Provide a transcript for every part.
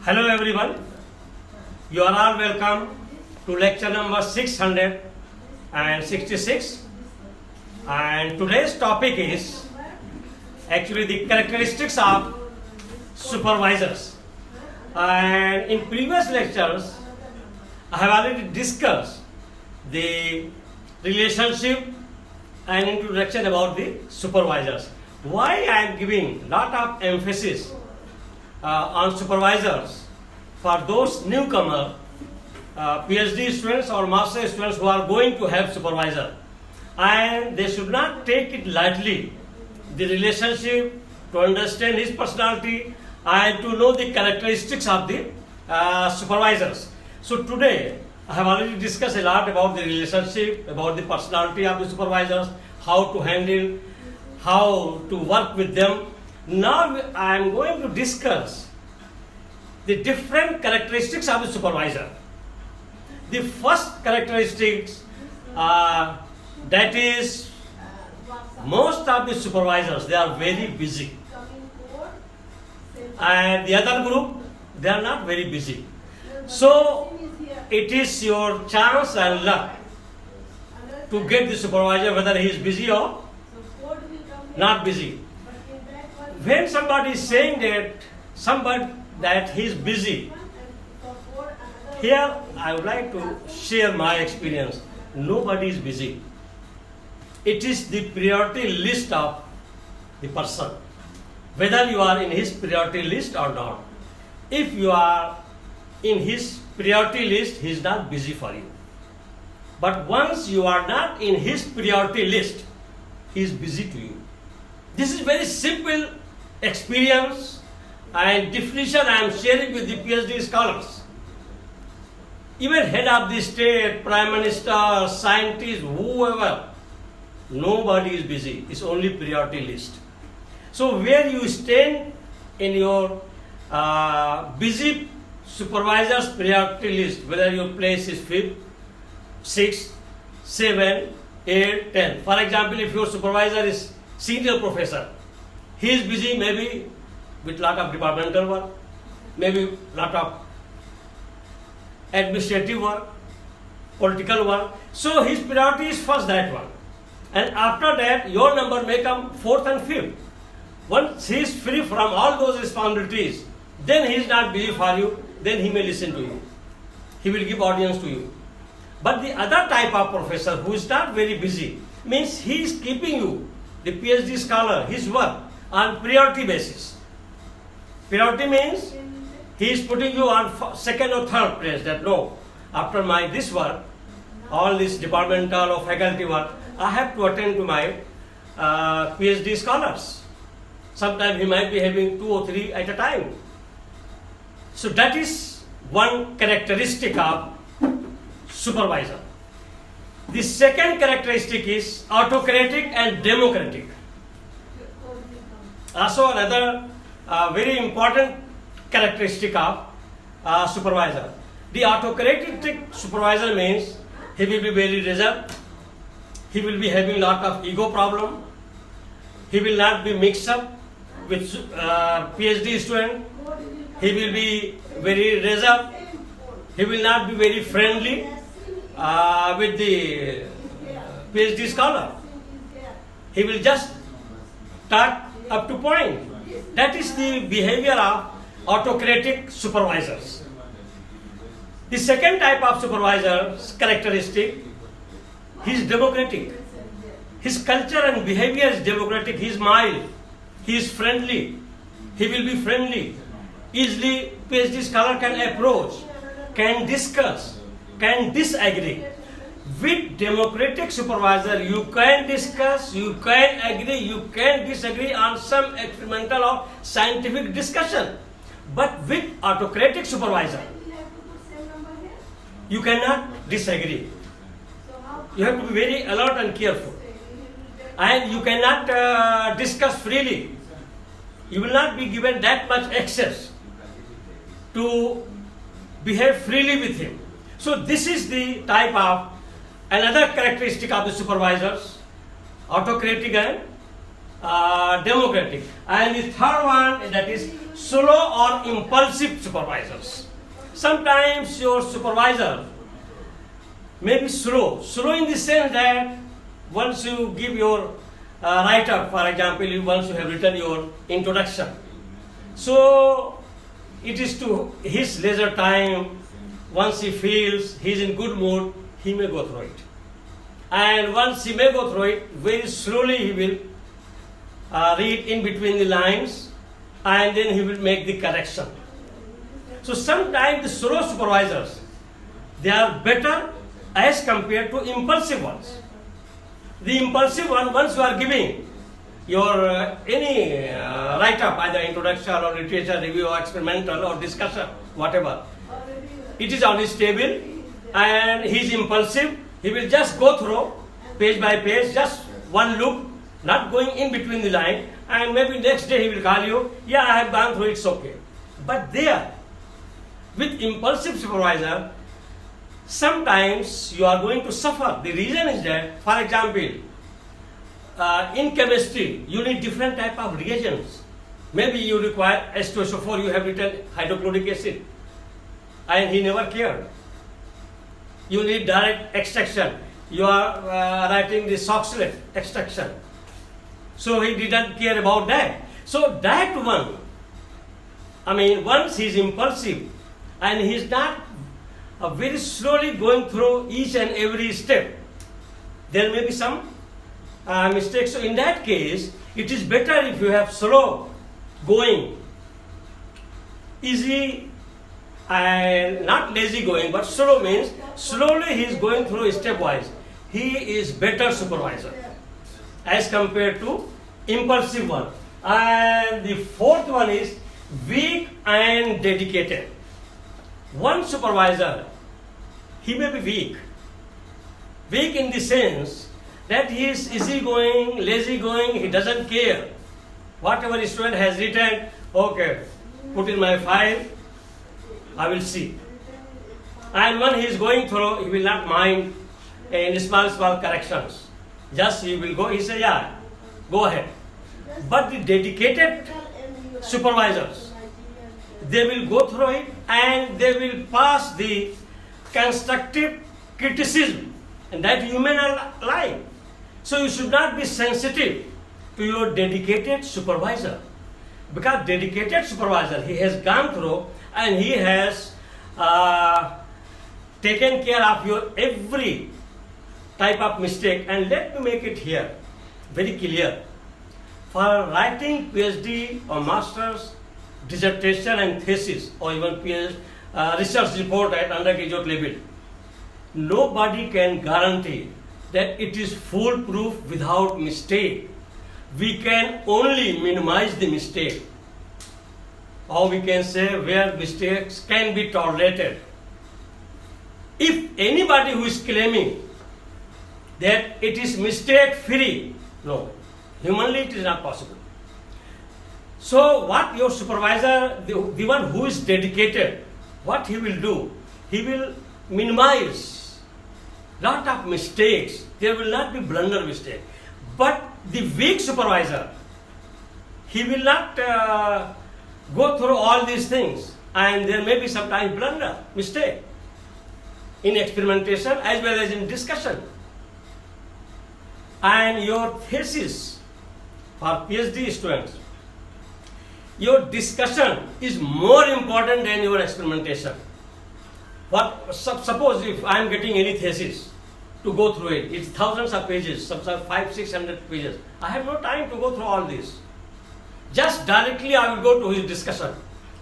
Hello everyone, you are all welcome to lecture number 666, and today's topic is actually the characteristics of supervisors. And in previous lectures I have already discussed the relationship and introduction about the supervisors. Why I am giving lot of emphasis on supervisors for those newcomer PhD students or master students who are going to have supervisor, and they should not take it lightly, the relationship, to understand his personality and to know the characteristics of the supervisors. So today I have already discussed a lot about the relationship, about the personality of the supervisors, how to handle, how to work with them. Now I am going to discuss the different characteristics of the supervisor. The first characteristics that is, most of the supervisors, they are very busy, and the other group, they are not very busy. So it is your chance and luck to get the supervisor whether he is busy or not busy. When somebody is saying that he is busy, here I would like to share my experience. Nobody is busy. It is the priority list of the person, whether you are in his priority list or not. If you are in his priority list, he is not busy for you. But once you are not in his priority list, he is busy to you. This is very simple experience and definition I am sharing with the PhD scholars. Even head of the state, prime minister, scientist, whoever, nobody is busy. It's only priority list. So where you stand in your busy supervisor's priority list, whether your place is 5th, 6th, 7th, 8th, 10th. For example, if your supervisor is senior professor, he is busy maybe with lot of departmental work, maybe lot of administrative work, political work. So his priority is first that one. And after that, your number may come 4th and 5th. Once he is free from all those responsibilities, then he is not busy for you, then he may listen to you. He will give audience to you. But the other type of professor who is not very busy, means he is keeping you, the PhD scholar, his work on priority basis. Priority means he is putting you on second or third place, that no, after my this work, all this departmental or faculty work, I have to attend to my PhD scholars. Sometimes he might be having 2 or 3 at a time. So that is one characteristic of supervisor. The second characteristic is autocratic and democratic. Also another very important characteristic of supervisor. The autocratic supervisor means he will be very reserved, he will be having lot of ego problem, he will not be mixed up with PhD student, he will be very reserved, he will not be very friendly with the PhD scholar. He will just talk up to point. That is the behavior of autocratic supervisors. The second type of supervisor's characteristic, he is democratic. His culture and behavior is democratic. He is mild, he is friendly, he will be friendly. Easily PhD scholar can approach, can discuss, can disagree. With democratic supervisor, you can discuss, you can agree, you can disagree on some experimental or scientific discussion. But with autocratic supervisor, you cannot disagree. You have to be very alert and careful. And you cannot discuss freely. You will not be given that much access to behave freely with him. So this is the type of another characteristic of the supervisors, autocratic and democratic. And the third one, that is slow or impulsive supervisors. Sometimes your supervisor may be slow. Slow in the sense that once you give your write-up, for example, once you have written your introduction, so it is to his leisure time, once he feels he is in good mood, he may go through it. And once he may go through it, very slowly he will read in between the lines, and then he will make the correction. So sometimes the slow supervisors, they are better as compared to impulsive ones. The impulsive one, once you are giving your any write-up, either introduction or literature review or experimental or discussion, whatever, it is on his table and he is impulsive, he will just go through page by page, just one look, not going in between the line, and maybe next day he will call you, yeah, I have gone through, it's okay. But there, with impulsive supervisor, sometimes you are going to suffer. The reason is that, for example, in chemistry, you need different type of reagents. Maybe you require H2SO4, you have written hydrochloric acid, and he never cared. You need direct extraction, you are writing the oxalate extraction. So he didn't care about that. So that one, once he is impulsive and he is not very slowly going through each and every step, there may be some mistakes. So in that case, it is better if you have slow going, easy and not lazy going, but slow means slowly he is going through stepwise. He is better supervisor as compared to impulsive one. And the fourth one is weak and dedicated. One supervisor, he may be weak. Weak in the sense that he is easygoing, lazy going, he doesn't care. Whatever the student has written, okay, put in my file, I will see. And when he is going through, he will not mind any small corrections. Just he will go, he say, yeah, go ahead. But the dedicated supervisors, they will go through it and they will pass the constructive criticism, and that human life. So you should not be sensitive to your dedicated supervisor, because dedicated supervisor, he has gone through and he has taken care of your every type of mistake. And let me make it here very clear. For writing PhD or master's dissertation and thesis, or even research report at undergraduate level, nobody can guarantee that it is foolproof without mistake. We can only minimize the mistake, or we can say where mistakes can be tolerated. If anybody who is claiming that it is mistake free, no, humanly it is not possible. So what your supervisor, the one who is dedicated, what he will do, he will minimize lot of mistakes. There will not be blunder mistake. But the weak supervisor, he will not go through all these things, and there may be sometimes blunder, mistake in experimentation as well as in discussion. And your thesis for PhD students, your discussion is more important than your experimentation. Suppose if I am getting any thesis to go through it, it's thousands of pages, sometimes 500-600 pages. I have no time to go through all this. Just directly I will go to his discussion,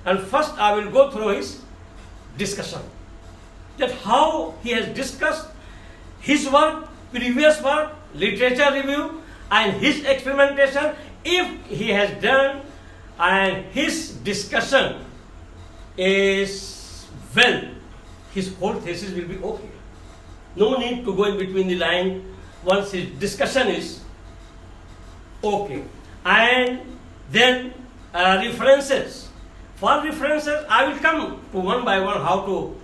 and first I will go through his discussion, that how he has discussed his work, previous work, literature review, and his experimentation. If he has done and his discussion is well, his whole thesis will be okay. No need to go in between the line once his discussion is okay. And then references. For references, I will come to one by one how to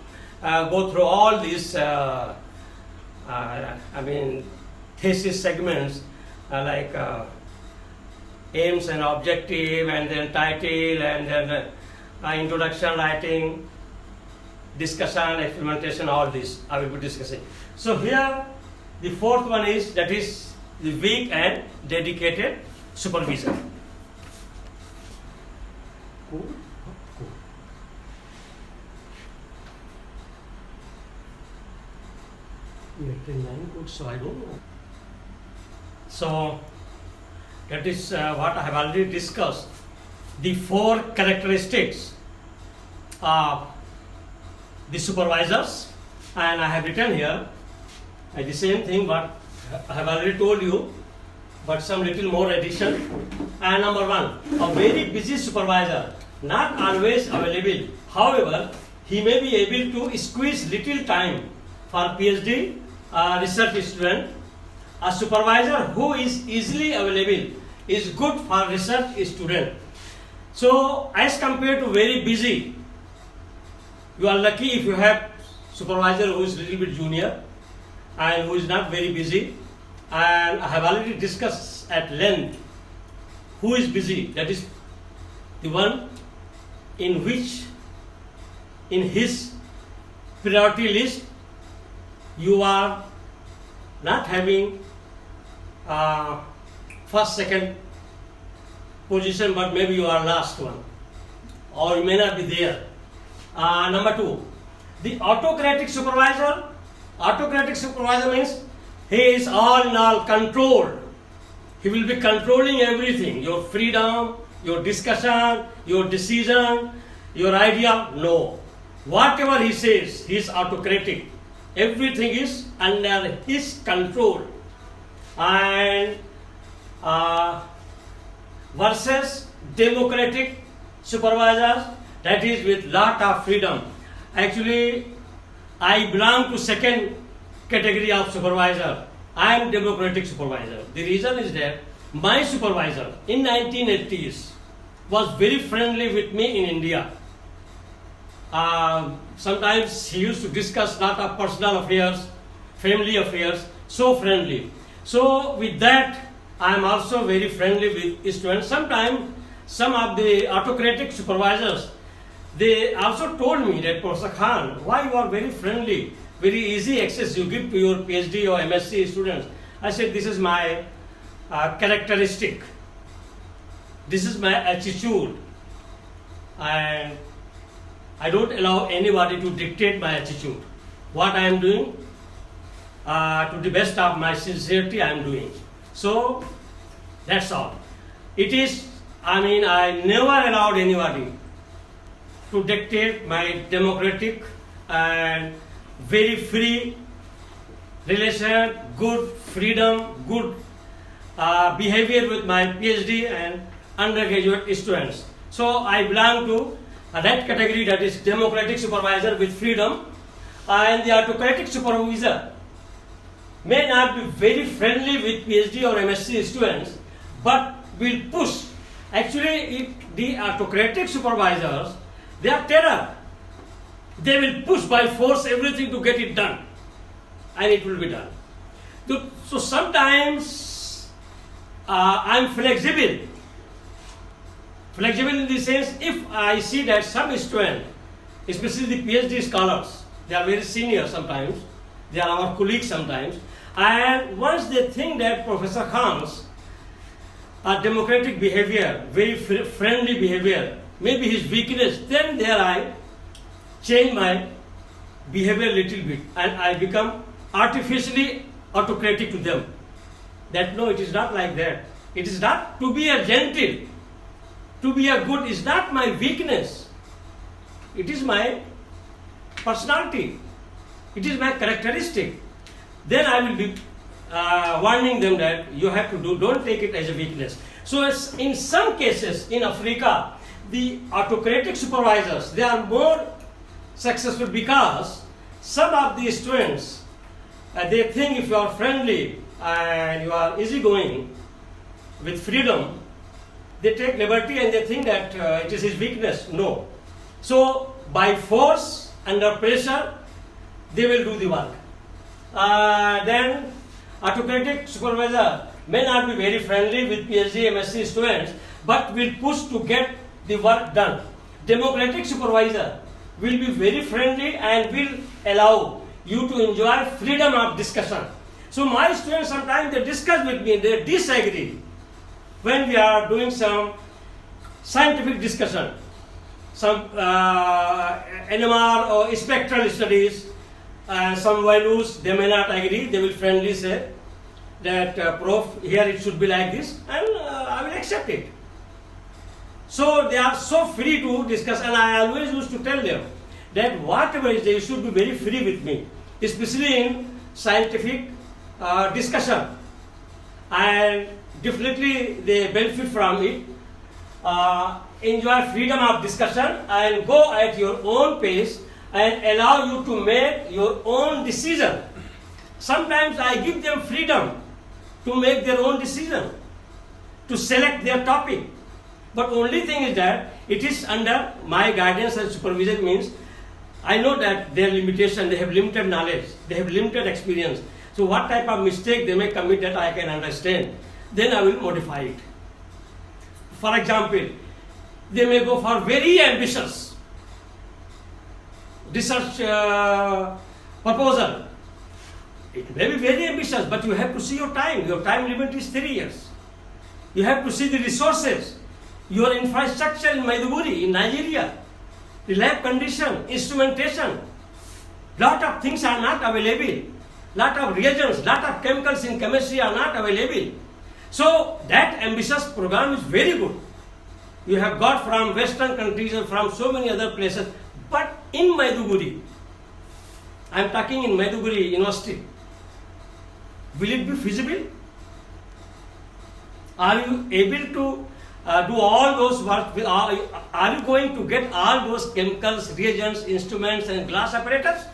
go through all these thesis segments, like aims and objective, and then title, and then introduction writing, discussion, experimentation, all this I will be discussing. So here the fourth one is, that is the weak and dedicated supervisor. Cool. So I don't know. So that is what I have already discussed. The four characteristics of the supervisors, and I have written here the same thing what I have already told you, but some little more addition. And number one, a very busy supervisor, not always available. However, he may be able to squeeze little time for PhD research student. A supervisor who is easily available is good for research student. So as compared to very busy, you are lucky if you have supervisor who is little bit junior and who is not very busy. And I have already discussed at length who is busy. That is the one in which in his priority list you are not having first, second position, but maybe you are last one, or you may not be there. Number two, the autocratic supervisor. Autocratic supervisor means he is all in all controlled. He will be controlling everything, your freedom, your discussion, your decision, your idea. No. Whatever he says, he is autocratic. Everything is under his control. And versus democratic supervisors, that is with lot of freedom. Actually, I belong to second category of supervisor. I am democratic supervisor. The reason is that my supervisor in 1980s was very friendly with me in India. Sometimes he used to discuss lot of personal affairs, family affairs, so friendly. So with that, I am also very friendly with students. Sometimes some of the autocratic supervisors, they also told me that, Professor Khan, why you are very friendly, very easy access you give to your PhD or MSc students. I said, this is my characteristic. This is my attitude. And I don't allow anybody to dictate my attitude. What I am doing, to the best of my sincerity, I am doing. So, that's all. It is, I never allowed anybody to dictate my democratic and very free relation, good freedom, good behavior with my PhD and undergraduate students. So I belong to that category, that is democratic supervisor with freedom. And the autocratic supervisor may not be very friendly with PhD or MSc students, but will push. Actually, the autocratic supervisors, they are terror. They will push by force everything to get it done, and it will be done. So sometimes I am flexible. Flexible in the sense, if I see that some student, especially the PhD scholars, they are very senior sometimes, they are our colleagues sometimes, and once they think that Professor Khan's democratic behavior, very friendly behavior, maybe his weakness, then there I change my behavior a little bit and I become artificially autocratic to them. That no, it is not like that. It is not to be a gentle, to be a good is not my weakness. It is my personality. It is my characteristic. Then I will be warning them that you have to do, don't take it as a weakness. So as in some cases in Africa, the autocratic supervisors, they are more successful because some of the students, they think if you are friendly and you are easygoing with freedom, they take liberty and they think that it is his weakness. No. So by force, under pressure, they will do the work. Then autocratic supervisor may not be very friendly with PhD, MSc students, but will push to get the work done. Democratic supervisor will be very friendly and will allow you to enjoy freedom of discussion. So my students sometimes they discuss with me, they disagree when we are doing some scientific discussion, some NMR or spectral studies, some values they may not agree, they will friendly say that prof, here it should be like this, and I will accept it. So they are so free to discuss, and I always used to tell them that whatever is they should be very free with me, especially in scientific discussion, and definitely they benefit from it. Enjoy freedom of discussion and go at your own pace and allow you to make your own decision. Sometimes I give them freedom to make their own decision, to select their topic. But only thing is that it is under my guidance and supervision, means I know that their limitation, they have limited knowledge, they have limited experience. So what type of mistake they may commit that I can understand, then I will modify it. For example, they may go for very ambitious research proposal. It may be very ambitious, but you have to see your time. Your time limit is 3 years. You have to see the resources, your infrastructure in Maiduguri, in Nigeria, the lab condition, instrumentation. Lot of things are not available. Lot of reagents, lot of chemicals in chemistry are not available. So that ambitious program is very good. You have got from Western countries and from so many other places. But in Maiduguri, I am talking in Maiduguri University, will it be feasible? Are you able to do all those work? Are you going to get all those chemicals, reagents, instruments and glass apparatus?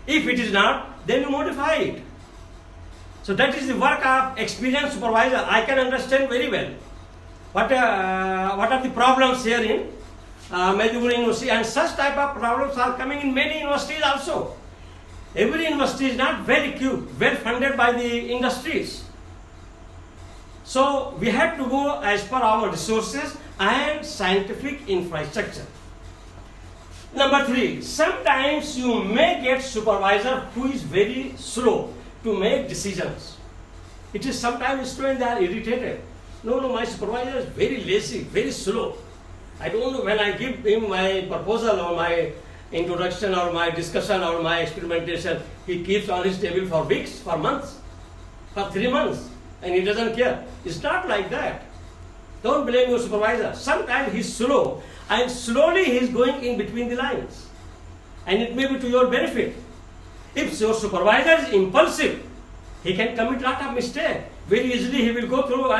If it is not, then you modify it. So that is the work of experienced supervisor. I can understand very well what are the problems here in Maiduguri University, and such type of problems are coming in many universities also. Every university is not well equipped, well funded by the industries. So we have to go as per our resources and scientific infrastructure. Number 3, sometimes you may get supervisor who is very slow to make decisions. It is sometimes students are irritated. No, my supervisor is very lazy, very slow. I don't know, when I give him my proposal or my introduction or my discussion or my experimentation, he keeps on his table for weeks, for months, for 3 months, and he doesn't care. It's not like that. Don't blame your supervisor. Sometimes he's slow, and slowly he's going in between the lines, and it may be to your benefit. If your supervisor is impulsive, he can commit lot of mistake. Very easily he will go through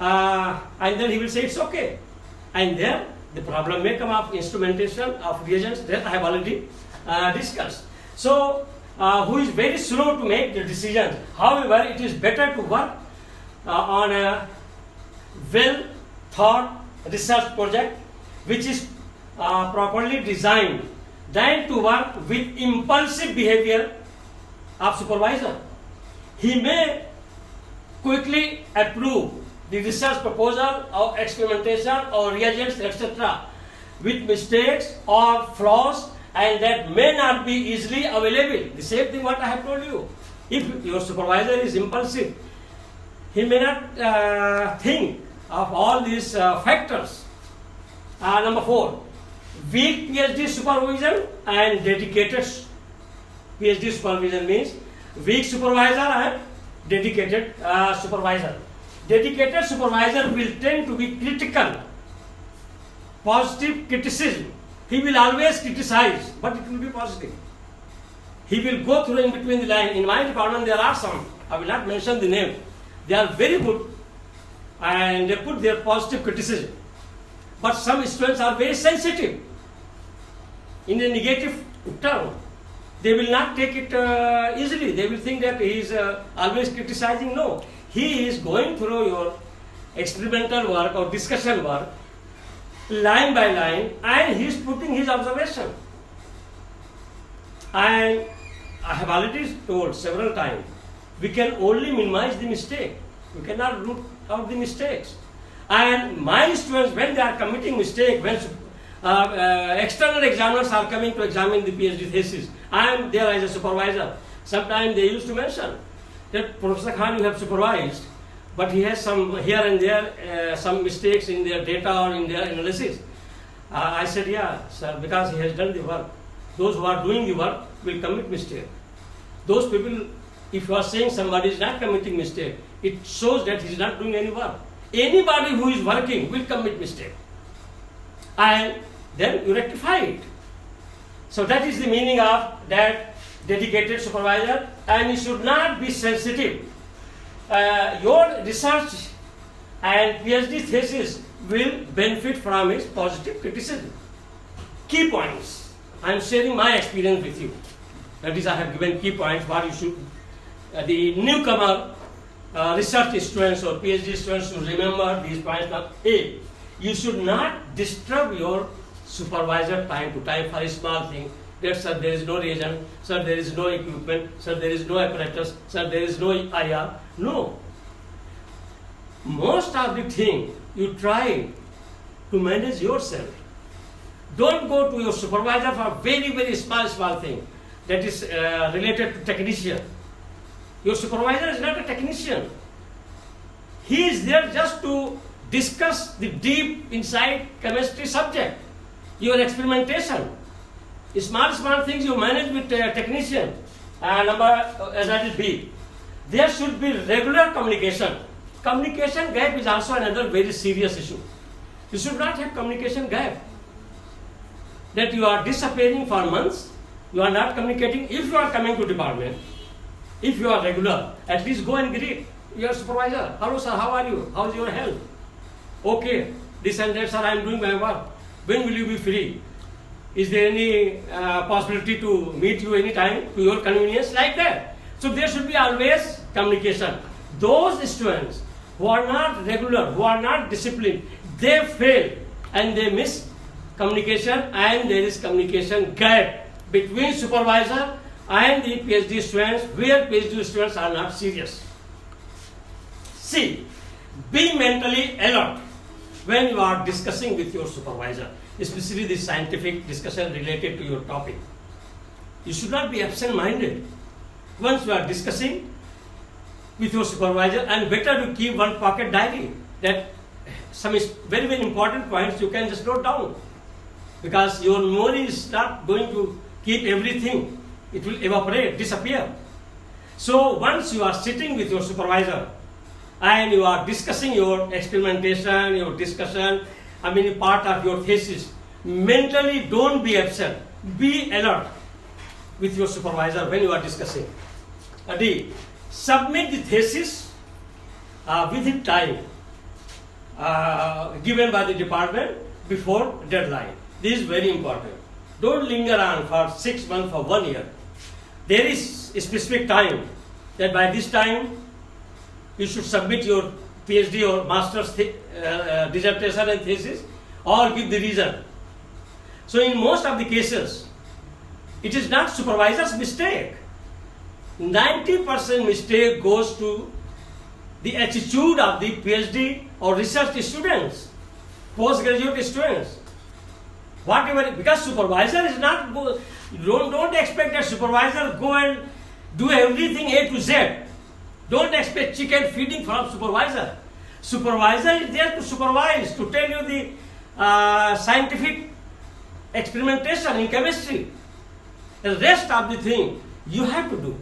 and then he will say it's okay. And then the problem may come of instrumentation, of reagents, that I have already discussed. So, who is very slow to make the decisions. However, it is better to work on a well thought research project which is properly designed than to work with impulsive behavior of supervisor. He may quickly approve the research proposal or experimentation or reagents, etc., with mistakes or flaws, and that may not be easily available. The same thing what I have told you. If your supervisor is impulsive, he may not think of all these factors. Number 4, weak PhD supervision and dedicated PhD supervision means weak supervisor and dedicated supervisor. Dedicated supervisor will tend to be critical, positive criticism. He will always criticize, but it will be positive. He will go through in between the line. In my department there are some, I will not mention the name. They are very good and they put their positive criticism. But some students are very sensitive in a negative term. They will not take it easily. They will think that he is always criticizing. No, he is going through your experimental work or discussion work line by line, and he is putting his observation. And I have already told several times, we can only minimize the mistake You cannot root out the mistakes. And my students, when they are committing mistake, when external examiners are coming to examine the PhD thesis, I am there as a supervisor. Sometimes they used to mention that Professor Khan, you have supervised, but he has some here and there some mistakes in their data or in their analysis. I said, yeah, sir, because he has done the work. Those who are doing the work will commit mistake. Those people, if you are saying somebody is not committing mistake, it shows that he is not doing any work. Anybody who is working will commit mistake. And then you rectify it. So that is the meaning of that dedicated supervisor, and you should not be sensitive. Your research and PhD thesis will benefit from its positive criticism. Key points. I am sharing my experience with you. That is, I have given key points what you should, the newcomer research students or PhD students should remember these points. Now, A, you should not disturb your supervisor time to time for a small thing. That, sir, there is no reagent, sir, there is no equipment, sir, there is no apparatus, sir, there is no IR. No. Most of the thing you try to manage yourself. Don't go to your supervisor for very, very small thing that is related to technician. Your supervisor is not a technician. He is there just to discuss the deep inside chemistry subject, your experimentation. Small things you manage with a technician. That is B. There should be regular communication. Communication gap is also another very serious issue. You should not have communication gap. That you are disappearing for months, you are not communicating. If you are coming to department, if you are regular, at least go and greet your supervisor. Hello sir, how are you? How is your health? Okay, this and that, sir, I am doing my work. When will you be free? Is there any possibility to meet you anytime to your convenience? Like that. So there should be always communication. Those students who are not regular, who are not disciplined, they fail and they miss communication, and there is communication gap between supervisor and the PhD students, where PhD students are not serious. C. Be mentally alert when you are discussing with your supervisor, especially the scientific discussion related to your topic. You should not be absent-minded. Once you are discussing with your supervisor, and better to keep one pocket diary, that some very, very important points you can just note down, because your memory is not going to keep everything. It will evaporate, disappear. So once you are sitting with your supervisor and you are discussing your experimentation, your discussion, part of your thesis, mentally don't be absent. Be alert with your supervisor when you are discussing. D. Submit the thesis within time given by the department before deadline. This is very important. Don't linger on for 6 months or 1 year. There is a specific time that by this time you should submit your PhD or master's dissertation and thesis, or give the reason. So in most of the cases, it is not supervisor's mistake. 90% mistake goes to the attitude of the PhD or research students, postgraduate students. Whatever, because supervisor is not, don't expect that supervisor go and do everything A to Z. Don't expect chicken feeding from supervisor. Supervisor is there to supervise, to tell you the scientific experimentation in chemistry. The rest of the thing you have to do.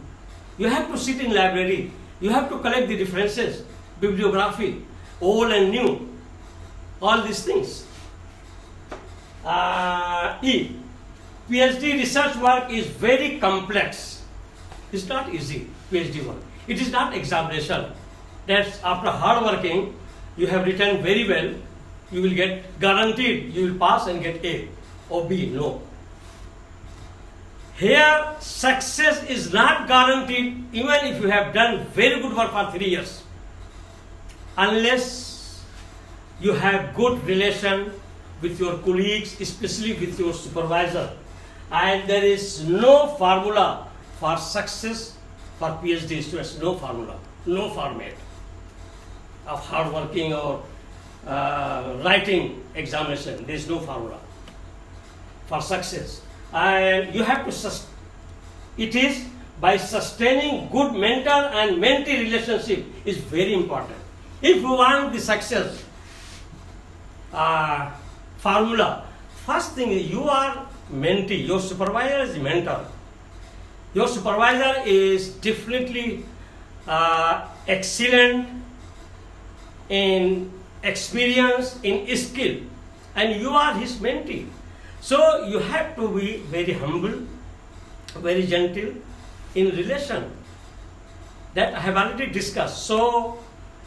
You have to sit in library. You have to collect the references, bibliography, old and new, all these things. E. PhD research work is very complex. It's not easy, PhD work. It is not examination. That's after hard working, you have written very well, you will get guaranteed, you will pass and get A or B. No. Here, success is not guaranteed even if you have done very good work for 3 years. Unless you have good relation with your colleagues, especially with your supervisor. And there is no formula for success for PhD students, no formula, no format. of hard working or writing examination. There is no formula for success. And you have to it is by sustaining good mentor and mentee relationship is very important. If you want the success formula, first thing is you are mentee, your supervisor is mentor. Your supervisor is definitely excellent in experience, in skill, and you are his mentee. So you have to be very humble, very gentle in relation. That I have already discussed. So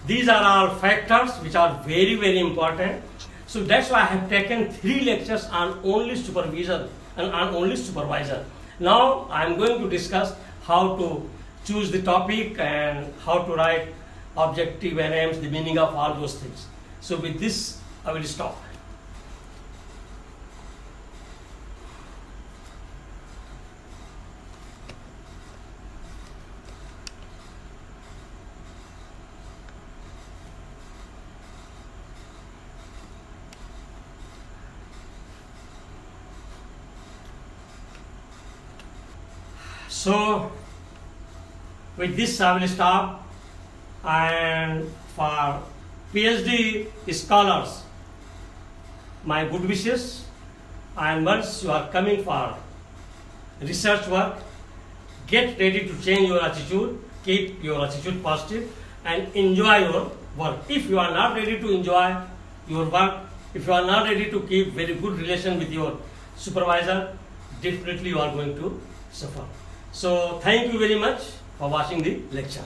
these are all factors which are very, very important. So that's why I have taken 3 lectures on only supervision and on only supervisor. Now I am going to discuss how to choose the topic and how to write objective and aims, the meaning of all those things. So with this, I will stop. So with this I will stop, and for PhD scholars, my good wishes, and once you are coming for research work, get ready to change your attitude, keep your attitude positive and enjoy your work. If you are not ready to enjoy your work, if you are not ready to keep very good relation with your supervisor, definitely you are going to suffer. So thank you very much for watching the lecture.